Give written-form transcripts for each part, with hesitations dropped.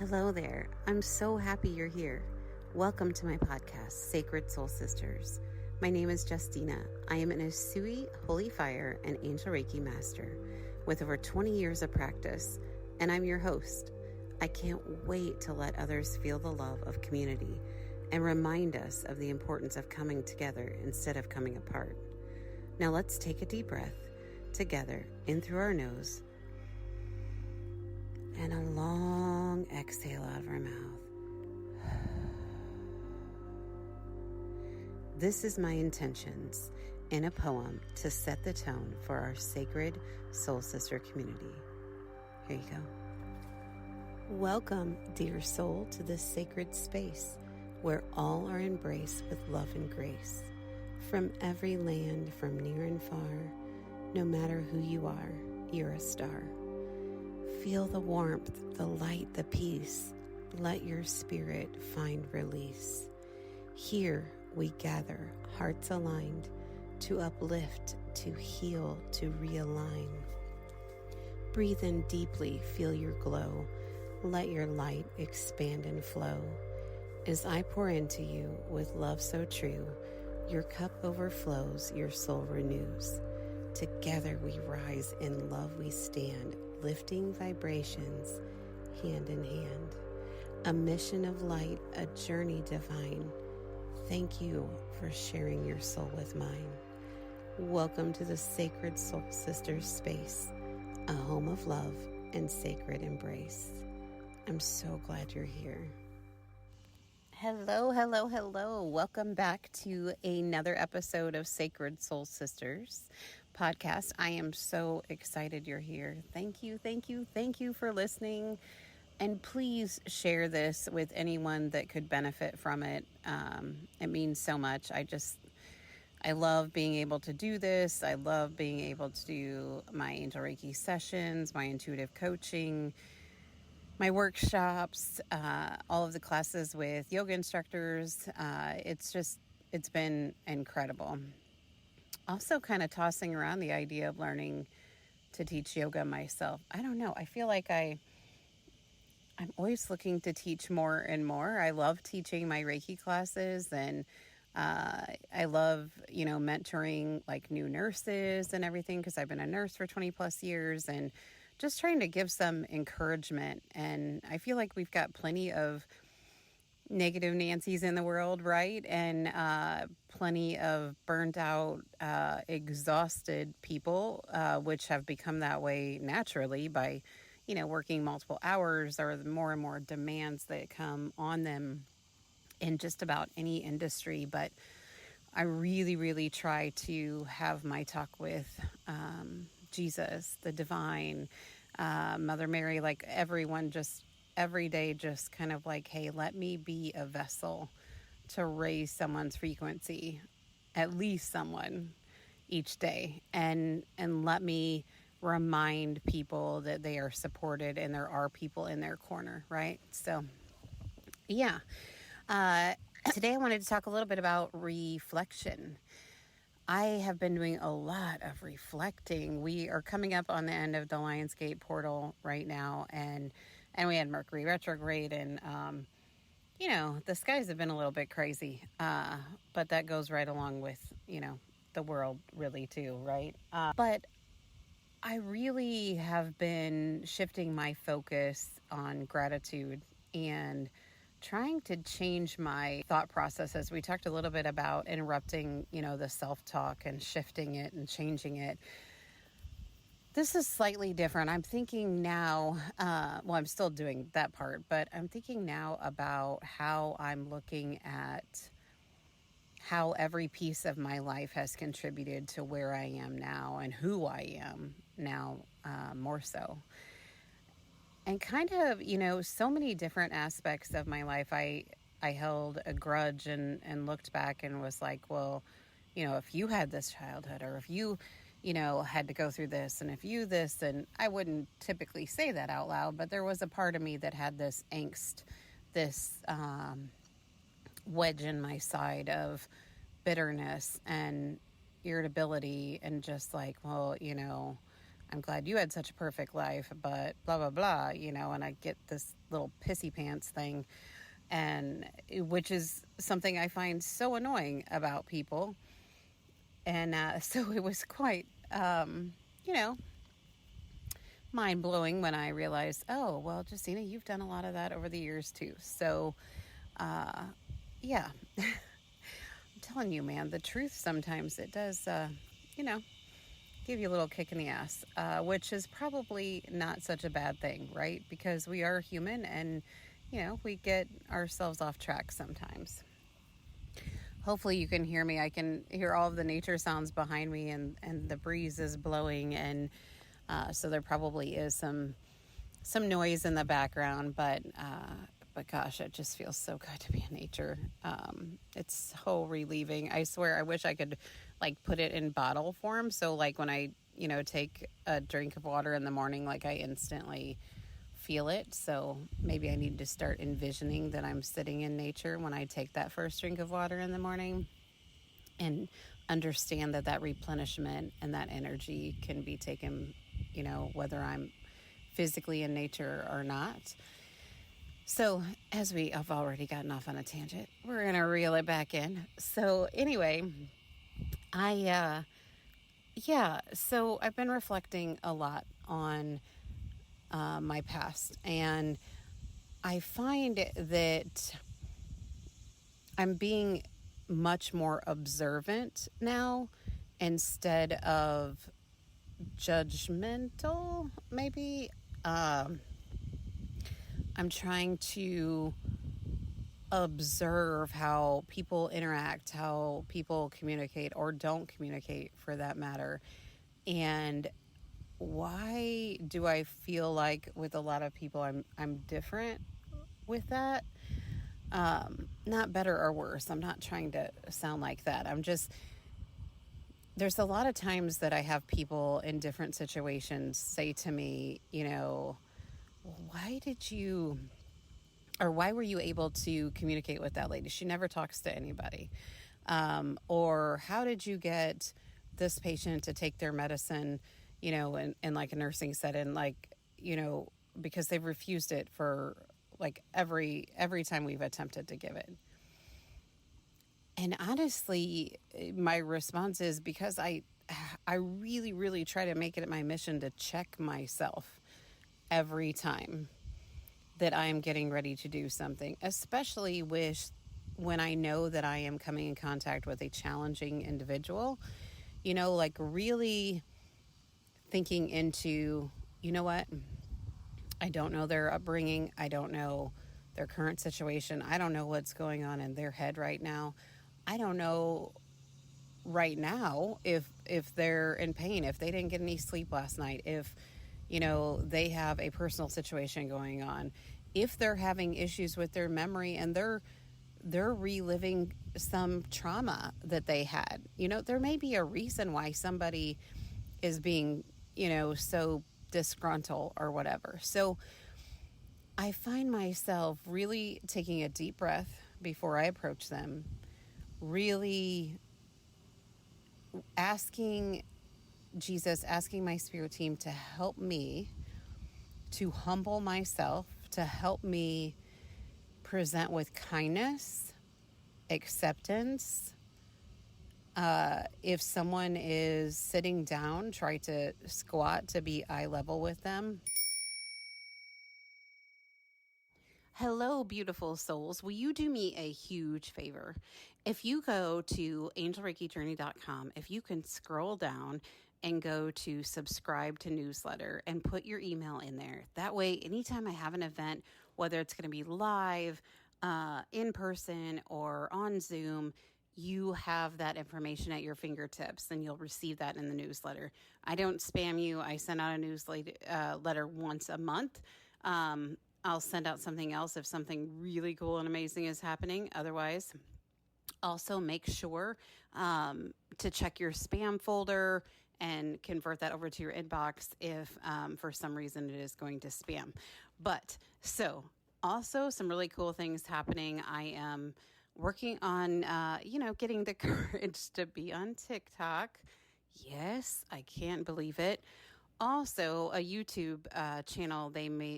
Hello there. I'm so happy you're here. Welcome to my podcast, Sacred Soul Sisters. My name is Justina. I am an Usui Holy Fire and Angel Reiki Master with over 20 years of practice, and I'm your host. I can't wait to let others feel the love of community and remind us of the importance of coming together instead of coming apart. Now let's take a deep breath together in through our nose and a long exhale out of our mouth. This is my intentions in a poem to set the tone for our sacred soul sister community. Here you go. Welcome, dear soul, to this sacred space where all are embraced with love and grace. From every land, from near and far, no matter who you are, you're a star. Feel the warmth, the light, the peace. Let your spirit find release. Here we gather, hearts aligned, to uplift, to heal, to realign. Breathe in deeply, feel your glow. Let your light expand and flow. As I pour into you with love so true, your cup overflows, your soul renews. Together we rise, in love we stand, lifting vibrations hand in hand. A mission of light, a journey divine. Thank you for sharing your soul with mine. Welcome to the Sacred Soul Sisters space, a home of love and sacred embrace. I'm so glad you're here. Hello. Welcome back to another episode of Sacred Soul Sisters podcast. I am so excited you're here. Thank you for listening. And please share this with anyone that could benefit from it. It means so much. I love being able to do this. I love being able to do my Angel Reiki sessions, my intuitive coaching, my workshops, all of the classes with yoga instructors. It's been incredible. Also kind of tossing around the idea of learning to teach yoga myself. I don't know. I feel like I'm always looking to teach more and more. I love teaching my Reiki classes, and I love, mentoring like new nurses and everything, because I've been a nurse for 20 plus years, and just trying to give some encouragement. And I feel like we've got plenty of negative Nancys in the world, right? And plenty of burnt out, exhausted people, which have become that way naturally by, working multiple hours, or the more and more demands that come on them in just about any industry. But I really, really try to have my talk with Jesus, the divine, Mother Mary, like everyone, just every day, just kind of like, hey, let me be a vessel to raise someone's frequency, at least someone each day, and let me remind people that they are supported and there are people in their corner, right? So, yeah. Today I wanted to talk a little bit about reflection. I have been doing a lot of reflecting. We are coming up on the end of the Lionsgate portal right now, and we had Mercury retrograde, and the skies have been a little bit crazy, but that goes right along with the world really too, right? But I really have been shifting my focus on gratitude and trying to change my thought processes. We talked a little bit about interrupting, the self-talk and shifting it and changing it. This is slightly different. I'm thinking now, I'm still doing that part, but I'm thinking now about how I'm looking at how every piece of my life has contributed to where I am now and who I am now, more so. And kind of, so many different aspects of my life, I held a grudge and looked back and was like, well, if you had this childhood, or if you, had to go through this, and if you this, and I wouldn't typically say that out loud, but there was a part of me that had this angst, this wedge in my side of bitterness and irritability, and just like, well, I'm glad you had such a perfect life, but blah, blah, blah, and I get this little pissy pants thing, and which is something I find so annoying about people. And so it was quite, mind blowing when I realized, oh, well, Justina, you've done a lot of that over the years too. So, yeah, I'm telling you, man, the truth sometimes it does, give you a little kick in the ass, which is probably not such a bad thing, right? Because we are human and, we get ourselves off track sometimes. Hopefully you can hear me. I can hear all of the nature sounds behind me, and the breeze is blowing, and so there probably is some noise in the background, but gosh, it just feels so good to be in nature. It's so relieving. I swear, I wish I could put it in bottle form. So when I, take a drink of water in the morning, I instantly feel it. So maybe I need to start envisioning that I'm sitting in nature when I take that first drink of water in the morning, and understand that replenishment and that energy can be taken, whether I'm physically in nature or not. So as we have already gotten off on a tangent, we're going to reel it back in. So anyway, so I've been reflecting a lot on my past, and I find that I'm being much more observant now instead of judgmental, maybe. I'm trying to observe how people interact, how people communicate or don't communicate for that matter. And why do I feel like with a lot of people I'm different with that? Not better or worse. I'm not trying to sound like that. There's a lot of times that I have people in different situations say to me, why were you able to communicate with that lady? She never talks to anybody. Or how did you get this patient to take their medicine, in a nursing setting, because they've refused it for every time we've attempted to give it. And honestly, my response is because I really, really try to make it my mission to check myself every time that I am getting ready to do something, especially when I know that I am coming in contact with a challenging individual, really thinking into, what? I don't know their upbringing. I don't know their current situation. I don't know what's going on in their head right now. I don't know right now if they're in pain, if they didn't get any sleep last night, if, they have a personal situation going on, if they're having issues with their memory and they're reliving some trauma that they had. There may be a reason why somebody is being, so disgruntled or whatever. So I find myself really taking a deep breath before I approach them, really asking Jesus, asking my spirit team to help me to humble myself, to help me present with kindness, acceptance. If someone is sitting down, try to squat to be eye level with them. Hello, beautiful souls. Will you do me a huge favor? If you go to angelreikijourney.com, if you can scroll down and go to subscribe to newsletter and put your email in there. That way, anytime I have an event, whether it's going to be live, in person, or on Zoom, you have that information at your fingertips and you'll receive that in the newsletter. I don't spam you. I send out a newsletter letter once a month. I'll send out something else if something really cool and amazing is happening. Otherwise, also make sure to check your spam folder and convert that over to your inbox if for some reason it is going to spam. But so also some really cool things happening. I am working on, getting the courage to be on TikTok. Yes, I can't believe it. also a YouTube channel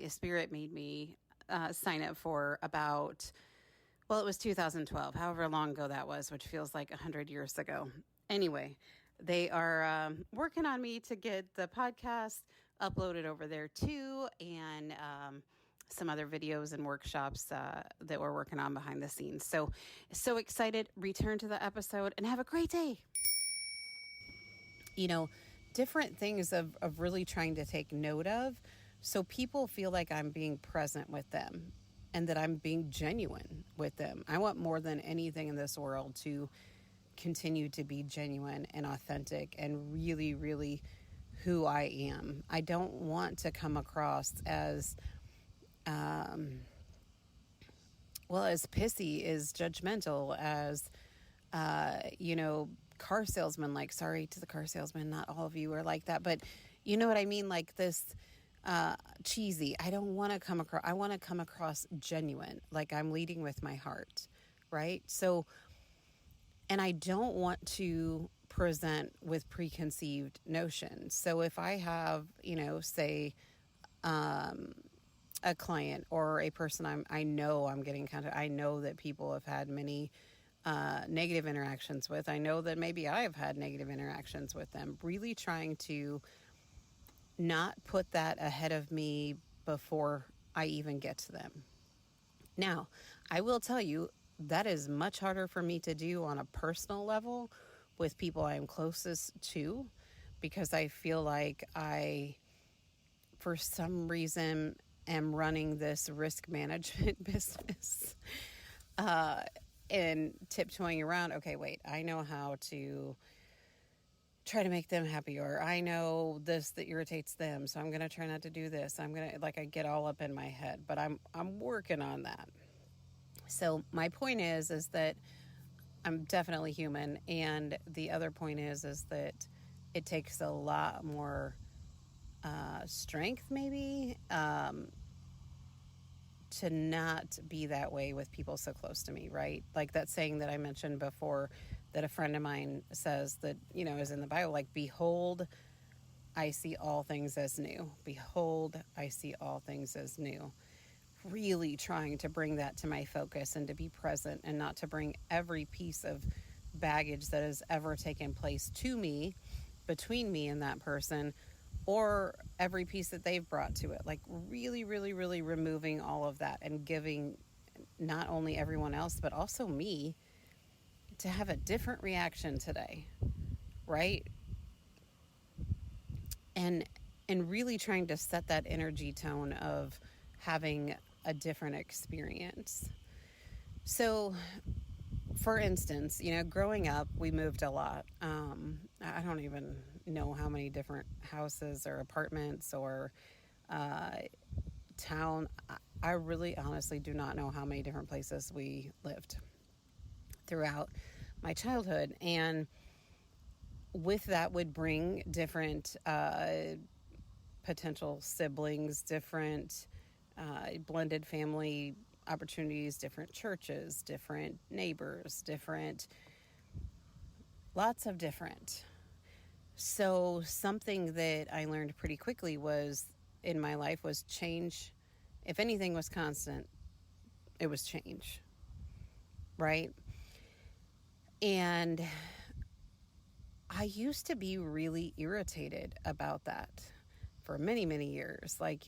Spirit made me sign up for about, well, it was 2012, however long ago that was, which feels like 100 years ago. Anyway, they are working on me to get the podcast uploaded over there too, and some other videos and workshops that we're working on behind the scenes. So excited. Return to the episode and have a great day. Different things of really trying to take note of so people feel like I'm being present with them and that I'm being genuine with them. I want more than anything in this world to continue to be genuine and authentic and really, really who I am. I don't want to come across as as pissy, as judgmental, as car salesman. Like, sorry to the car salesman, not all of you are like that, but you know what I mean? Like this cheesy. I don't want to come across, I want to come across genuine, like I'm leading with my heart, right? So, and I don't want to present with preconceived notions. So if I have, say, a client or a person I know I'm getting contact, I know that people have had many negative interactions with. I know that maybe I have had negative interactions with them. Really trying to not put that ahead of me before I even get to them. Now, I will tell you that is much harder for me to do on a personal level with people I am closest to, because I feel like I, for some reason, am running this risk management business and tiptoeing around. Okay, wait, I know how to try to make them happy, or I know this that irritates them, so I'm going to try not to do this. I get all up in my head, but I'm working on that. So my point is that I'm definitely human, and the other point is that it takes a lot more strength, maybe, to not be that way with people so close to me, right? Like that saying that I mentioned before that a friend of mine says that, is in the Bible, like, behold, I see all things as new. Behold, I see all things as new. Really trying to bring that to my focus and to be present and not to bring every piece of baggage that has ever taken place to me, between me and that person, or every piece that they've brought to it. Like really, really, really removing all of that and giving not only everyone else, but also me to have a different reaction today, right? And really trying to set that energy tone of having a different experience. So, for instance, growing up, we moved a lot. I don't even know how many different houses or apartments or town. I really honestly do not know how many different places we lived throughout my childhood. And with that would bring different potential siblings, different blended family opportunities, different churches, different neighbors, lots of different. So something that I learned pretty quickly in my life was change. If anything was constant, it was change, right? And I used to be really irritated about that for many, many years. Like,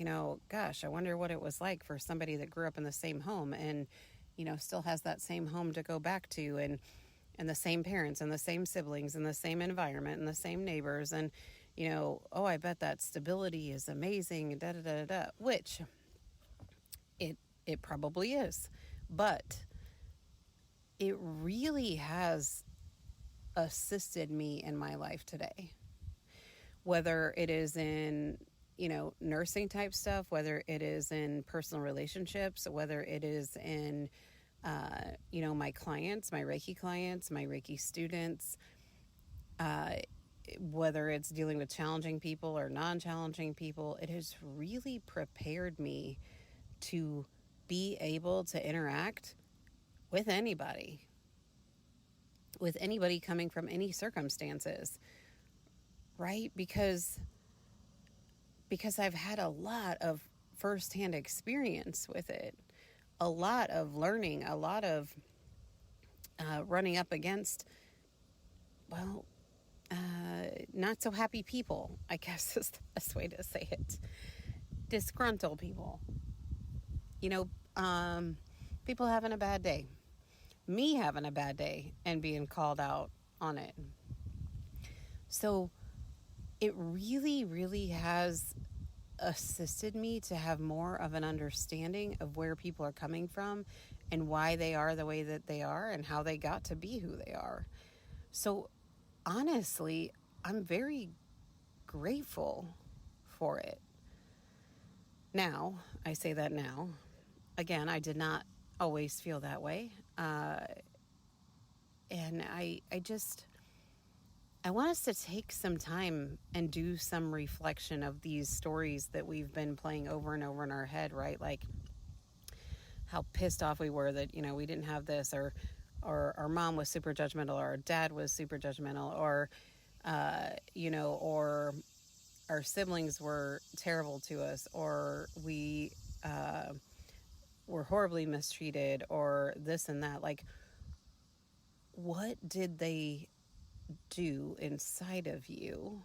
gosh, I wonder what it was like for somebody that grew up in the same home and, still has that same home to go back to, and the same parents and the same siblings and the same environment and the same neighbors. And, I bet that stability is amazing, da da da da, which it probably is. But it really has assisted me in my life today. Whether it is in, nursing type stuff, whether it is in personal relationships, whether it is in, my clients, my Reiki clients, my Reiki students, whether it's dealing with challenging people or non-challenging people, it has really prepared me to be able to interact with anybody coming from any circumstances, right? Because because I've had a lot of firsthand experience with it, a lot of learning, a lot of running up against, well, not so happy people, I guess is the best way to say it. Disgruntled people. People having a bad day. Me having a bad day and being called out on it. So it really, really has assisted me to have more of an understanding of where people are coming from and why they are the way that they are and how they got to be who they are. So honestly, I'm very grateful for it. Now, I say that now. Again, I did not always feel that way. And I want us to take some time and do some reflection of these stories that we've been playing over and over in our head, right? Like how pissed off we were that, we didn't have this, or our mom was super judgmental, or our dad was super judgmental, or, or our siblings were terrible to us, or we were horribly mistreated, or this and that. Like, what did they do inside of you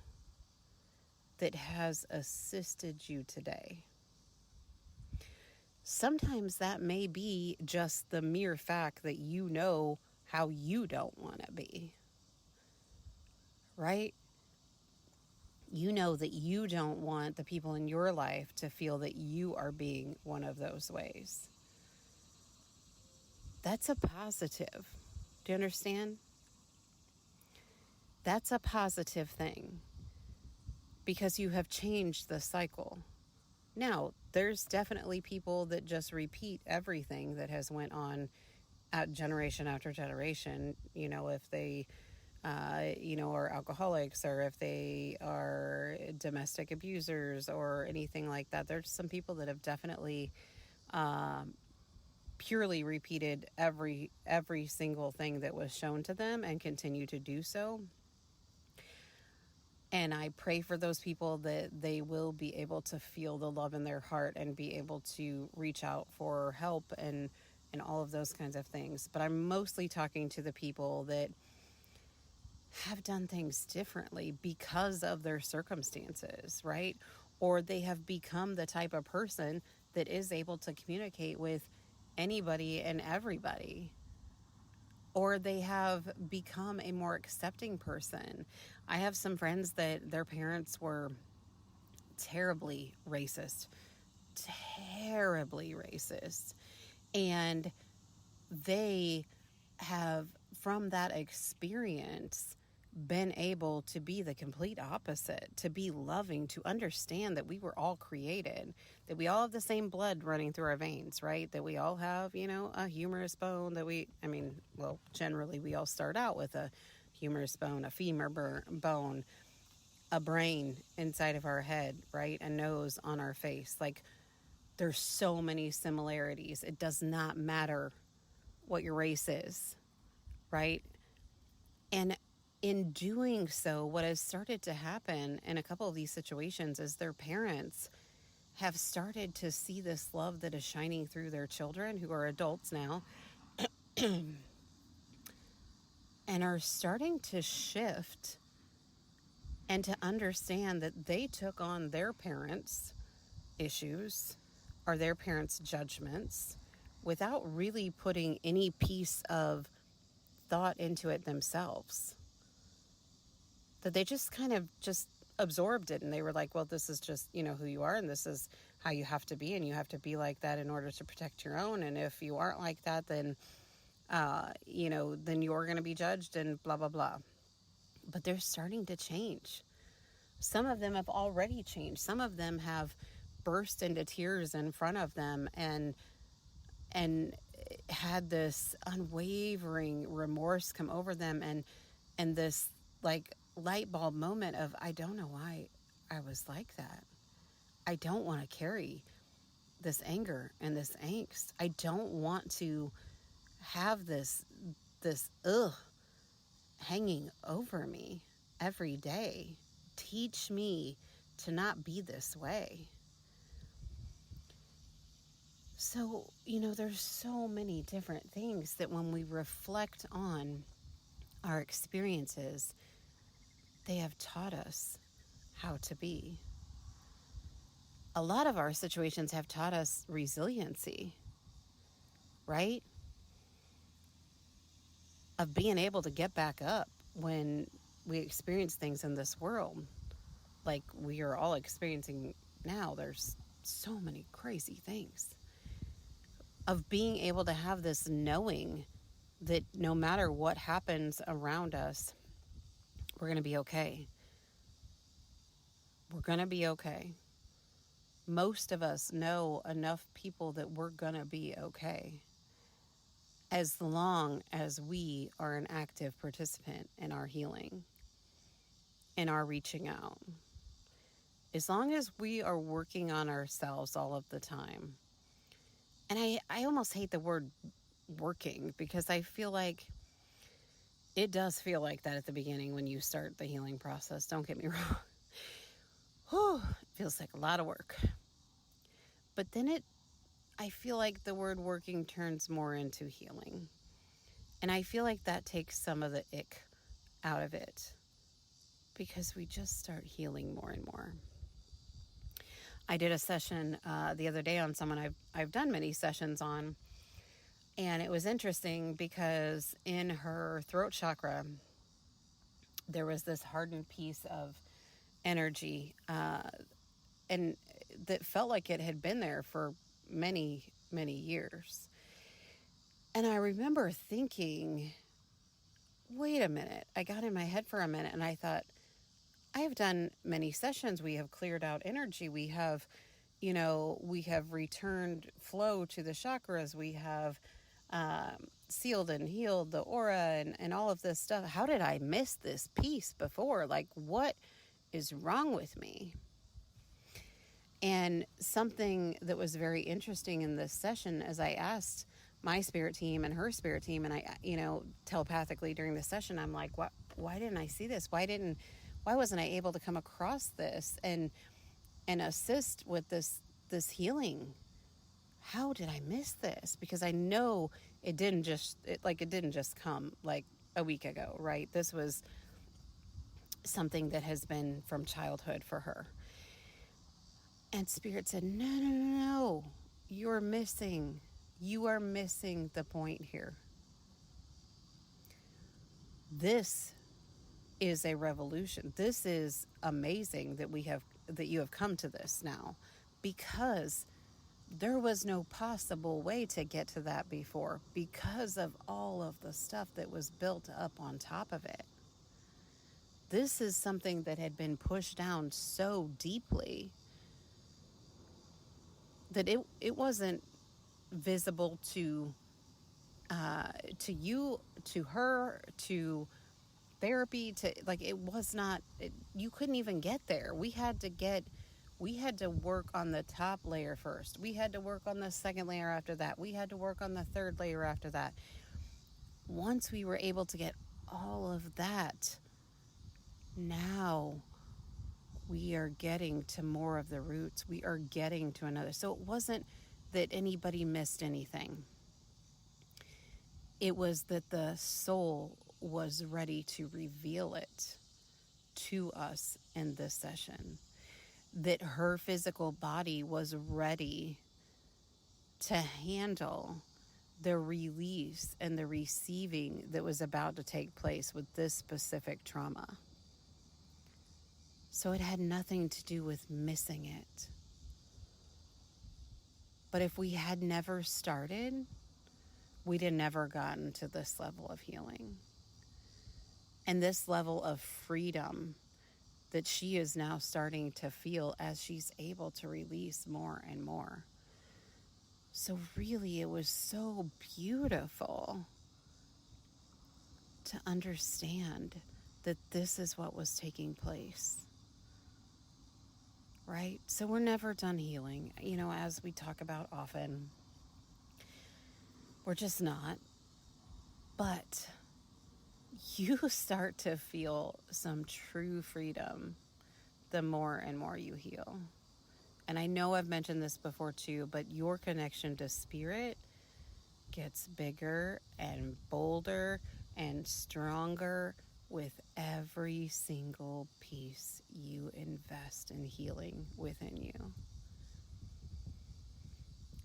that has assisted you today? Sometimes that may be just the mere fact that you know how you don't want to be, right? You know that you don't want the people in your life to feel that you are being one of those ways. That's a positive. Do you understand? That's a positive thing because you have changed the cycle. Now, there's definitely people that just repeat everything that has went on at generation after generation. If they, are alcoholics, or if they are domestic abusers or anything like that. There's some people that have definitely purely repeated every single thing that was shown to them and continue to do so. And I pray for those people that they will be able to feel the love in their heart and be able to reach out for help and all of those kinds of things. But I'm mostly talking to the people that have done things differently because of their circumstances, right? Or they have become the type of person that is able to communicate with anybody and everybody. Or they have become a more accepting person. I have some friends that their parents were terribly racist. And they have, from that experience, been able to be the complete opposite, to be loving, to understand that we were all created, that we all have the same blood running through our veins, right? That we all have, a humerus bone, generally we all start out with a humerus bone, a femur bone, a brain inside of our head, right? A nose on our face. Like, there's so many similarities. It does not matter what your race is, right? And in doing so, what has started to happen in a couple of these situations is their parents have started to see this love that is shining through their children, who are adults now, and are starting to shift and to understand that they took on their parents' issues or their parents' judgments without really putting any piece of thought into it themselves. That they just kind of just absorbed it, and they were like, well, this is just, who you are, and this is how you have to be, and you have to be like that in order to protect your own, and if you aren't like that, then then you're going to be judged, and blah, blah, blah. But they're starting to change. Some of them have already changed. Some of them have burst into tears in front of them and had this unwavering remorse come over them, and this like light bulb moment of, I don't know why I was like that. I don't want to carry this anger and this angst. I don't want to have this hanging over me every day. Teach me to not be this way. So, there's so many different things that when we reflect on our experiences, they have taught us how to be. A lot of our situations have taught us resiliency, right? Of being able to get back up when we experience things in this world like we are all experiencing now. There's so many crazy things. Of being able to have this knowing that no matter what happens around us, we're going to be okay. We're going to be okay. Most of us know enough people that we're going to be okay, as long as we are an active participant in our healing, in our reaching out. As long as we are working on ourselves all of the time. And I almost hate the word working, because I feel like it does feel like that at the beginning when you start the healing process. Don't get me wrong. Whew, it feels like a lot of work. But then I feel like the word working turns more into healing. And I feel like that takes some of the ick out of it, because we just start healing more and more. I did a session the other day on someone I've done many sessions on. And it was interesting because in her throat chakra, there was this hardened piece of energy, and that felt like it had been there for many, many years. And I remember thinking, wait a minute. I got in my head for a minute and I thought, I have done many sessions. We have cleared out energy. We have returned flow to the chakras. We have sealed and healed the aura and all of this stuff. How did I miss this piece before? Like, what is wrong with me? And something that was very interesting in this session, as I asked my spirit team and her spirit team, and I, telepathically during the session, I'm like, why didn't I see this? Why wasn't I able to come across this and assist with this healing? How did I miss this? Because I know it didn't just come like a week ago, right? This was something that has been from childhood for her. And Spirit said, no, you are missing the point here. This is a revolution. This is amazing that you have come to this now, because there was no possible way to get to that before, because of all of the stuff that was built up on top of it. This is something that had been pushed down so deeply that it wasn't visible to you, to her, to therapy, it was not, you couldn't even get there. We had to work on the top layer first. We had to work on the second layer after that. We had to work on the third layer after that. Once we were able to get all of that, now we are getting to more of the roots. We are getting to another. So it wasn't that anybody missed anything. It was that the soul was ready to reveal it to us in this session. That her physical body was ready to handle the release and the receiving that was about to take place with this specific trauma. So it had nothing to do with missing it. But if we had never started, we'd have never gotten to this level of healing. And this level of freedom that she is now starting to feel as she's able to release more and more. So really, it was so beautiful to understand that this is what was taking place. Right? So we're never done healing. As we talk about often, we're just not. But you start to feel some true freedom the more and more you heal. And I know I've mentioned this before too, but your connection to spirit gets bigger and bolder and stronger with every single piece you invest in healing within you.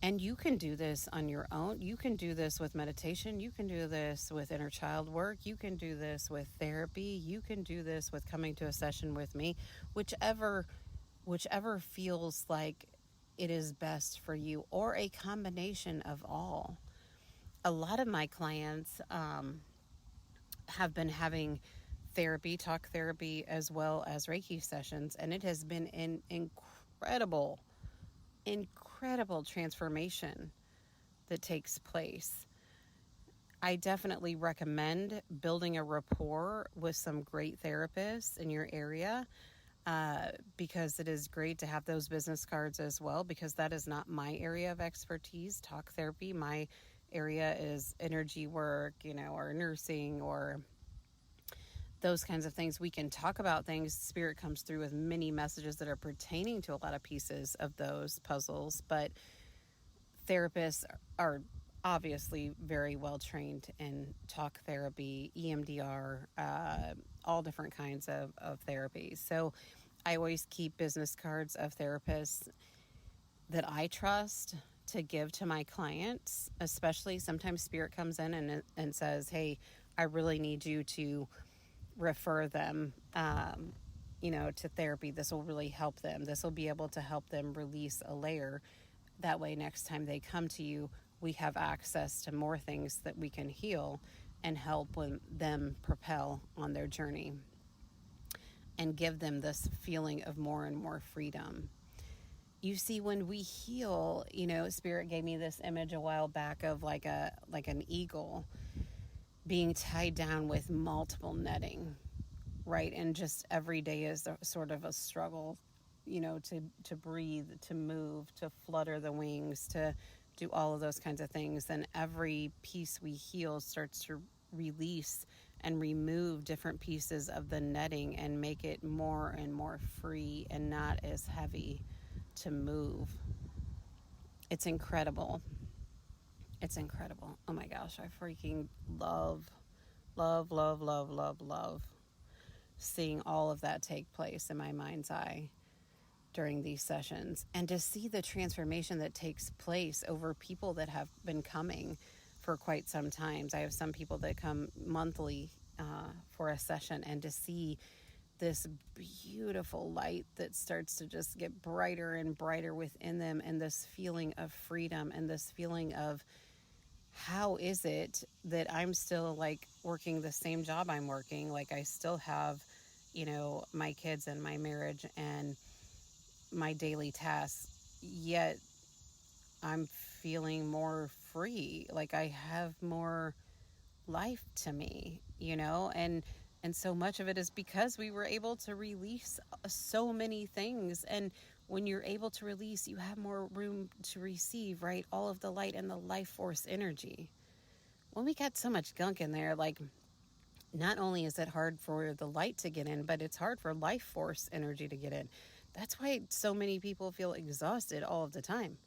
And you can do this on your own. You can do this with meditation. You can do this with inner child work. You can do this with therapy. You can do this with coming to a session with me, whichever feels like it is best for you, or a combination of all. A lot of my clients have been having therapy, talk therapy, as well as Reiki sessions, and it has been an incredible transformation that takes place. I definitely recommend building a rapport with some great therapists in your area, because it is great to have those business cards as well, because that is not my area of expertise, talk therapy. My area is energy work, or nursing, or those kinds of things. We can talk about things. Spirit comes through with many messages that are pertaining to a lot of pieces of those puzzles, but therapists are obviously very well trained in talk therapy, EMDR, all different kinds of therapies. So I always keep business cards of therapists that I trust to give to my clients, especially sometimes Spirit comes in and says, hey, I really need you to refer them, to therapy. This will really help them. This will be able to help them release a layer. That way, next time they come to you, we have access to more things that we can heal and help them propel on their journey and give them this feeling of more and more freedom. You see, when we heal, Spirit gave me this image a while back of like an eagle being tied down with multiple netting, right? And just every day is sort of a struggle, to breathe, to move, to flutter the wings, to do all of those kinds of things. And every piece we heal starts to release and remove different pieces of the netting and make it more and more free and not as heavy to move. It's incredible. It's incredible. Oh my gosh, I freaking love seeing all of that take place in my mind's eye during these sessions, and to see the transformation that takes place over people that have been coming for quite some time. I have some people that come monthly for a session, and to see this beautiful light that starts to just get brighter and brighter within them, and this feeling of freedom, and this feeling of, how is it that I'm still like working the same job I'm working? Like I still have, my kids and my marriage and my daily tasks, yet I'm feeling more free. Like I have more life to me, and so much of it is because we were able to release so many things. And when you're able to release, you have more room to receive, right? All of the light and the life force energy. When we got so much gunk in there, like not only is it hard for the light to get in, but it's hard for life force energy to get in. That's why so many people feel exhausted all of the time.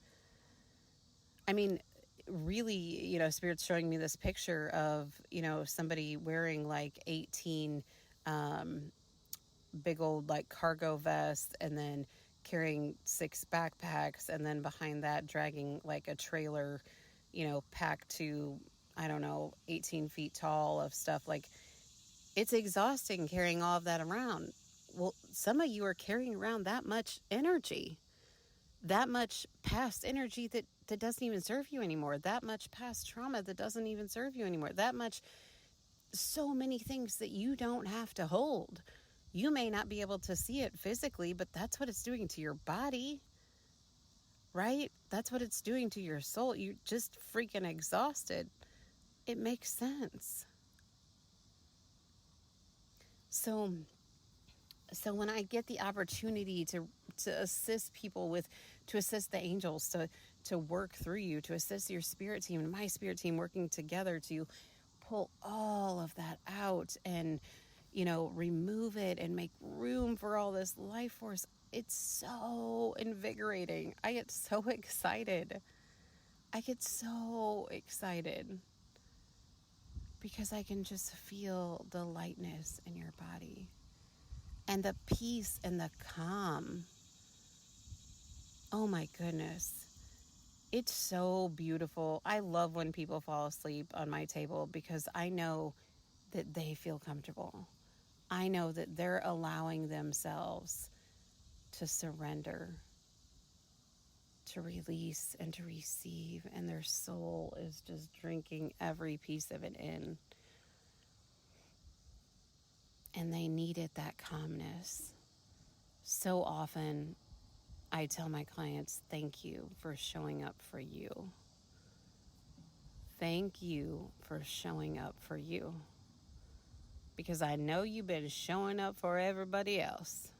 I mean, really, Spirit's showing me this picture of, somebody wearing like 18 big old like cargo vests, and then carrying 6 backpacks, and then behind that dragging like a trailer, packed to, 18 feet tall of stuff. Like, it's exhausting carrying all of that around. Well, some of you are carrying around that much energy, that much past energy that doesn't even serve you anymore, that much past trauma that doesn't even serve you anymore, that much, so many things that you don't have to hold. You may not be able to see it physically, but that's what it's doing to your body, right? That's what it's doing to your soul. You're just freaking exhausted. It makes sense. So when I get the opportunity to assist people to assist the angels, to work through you, to assist your spirit team and my spirit team working together to pull all of that out and, remove it and make room for all this life force. It's so invigorating. I get so excited. Because I can just feel the lightness in your body and the peace and the calm. Oh my goodness. It's so beautiful. I love when people fall asleep on my table because I know that they feel comfortable. I know that they're allowing themselves to surrender, to release, and to receive, and their soul is just drinking every piece of it in. And they needed that calmness. So often, I tell my clients, thank you for showing up for you. Thank you for showing up for you. Because I know you've been showing up for everybody else,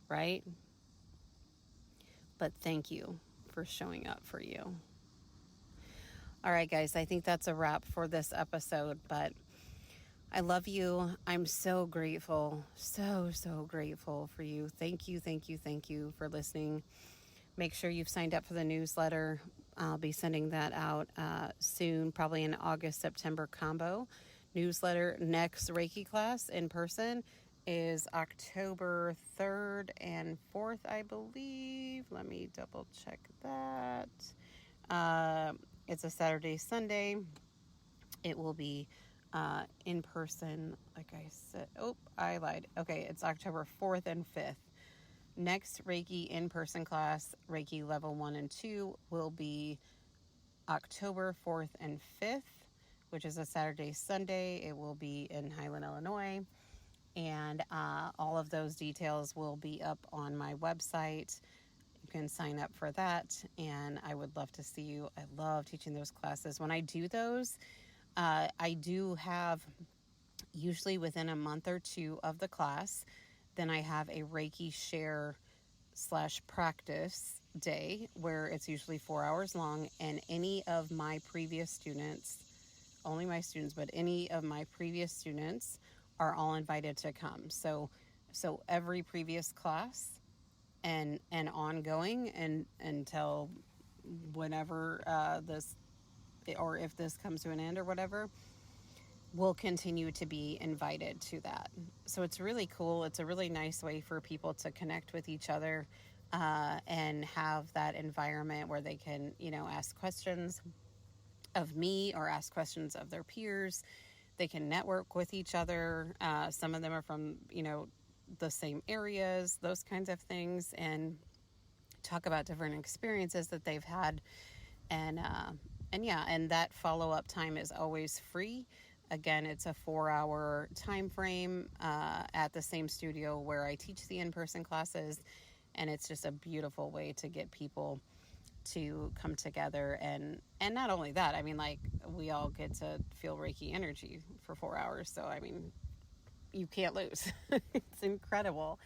right? But thank you for showing up for you. All right, guys, I think that's a wrap for this episode, but I love you. I'm so grateful, so grateful for you. Thank you for listening. Make sure you've signed up for the newsletter. I'll be sending that out soon, probably in August, September combo newsletter. Next Reiki class in person is October 3rd and 4th, I believe. Let me double check that. It's a Saturday, Sunday. It will be in person, like I said. Oh, I lied. Okay, it's October 4th and 5th. Next Reiki in-person class, Reiki level 1 and 2, will be October 4th and 5th, which is a Saturday, Sunday. It will be in Highland, Illinois. And all of those details will be up on my website. You can sign up for that, and I would love to see you. I love teaching those classes. When I do those, I do have, usually within a month or two of the class, then I have a Reiki share / practice day where it's usually 4 hours long, and any of my previous students, only my students, but any of my previous students are all invited to come. So every previous class and ongoing and until whenever this, or if this comes to an end or whatever, will continue to be invited to that. So it's really cool. It's a really nice way for people to connect with each other and have that environment where they can, ask questions of me or ask questions of their peers. They can network with each other. Some of them are from, the same areas, those kinds of things, and talk about different experiences that they've had. And that follow-up time is always free. Again, it's a 4-hour time frame at the same studio where I teach the in-person classes, and it's just a beautiful way to get people to come together. And not only that, we all get to feel Reiki energy for 4 hours. So, you can't lose. It's incredible.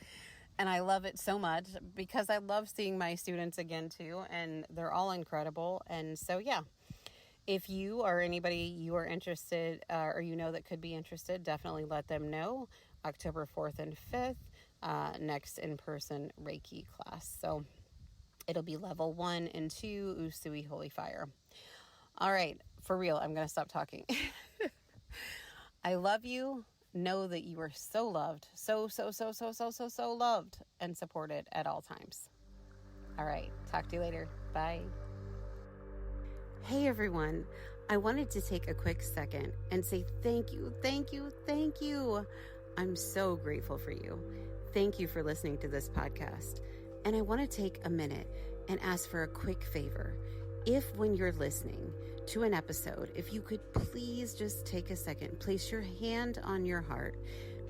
And I love it so much because I love seeing my students again too, and they're all incredible. And so, if you or anybody you are interested or that could be interested, definitely let them know. October 4th and 5th, next in-person Reiki class. So it'll be level 1 and 2, Usui Holy Fire. All right, for real, I'm going to stop talking. I love you. Know that you are so loved, so loved and supported at all times. All right, talk to you later. Bye. Hey everyone, I wanted to take a quick second and say thank you. I'm so grateful for you. Thank you for listening to this podcast. And I want to take a minute and ask for a quick favor. If when you're listening to an episode, if you could please just take a second, place your hand on your heart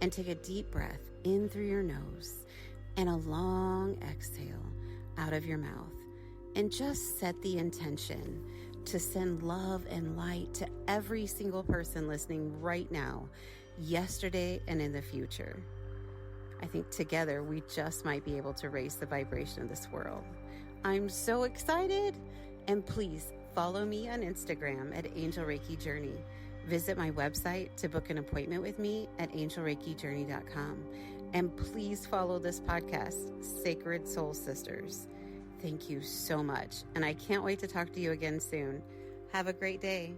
and take a deep breath in through your nose and a long exhale out of your mouth, and just set the intention to send love and light to every single person listening right now, yesterday, and in the future. I think together we just might be able to raise the vibration of this world. I'm so excited. And please follow me on Instagram at Angel Reiki Journey. Visit my website to book an appointment with me at angelreikijourney.com. And please follow this podcast, Sacred Soul Sisters. Thank you so much. And I can't wait to talk to you again soon. Have a great day.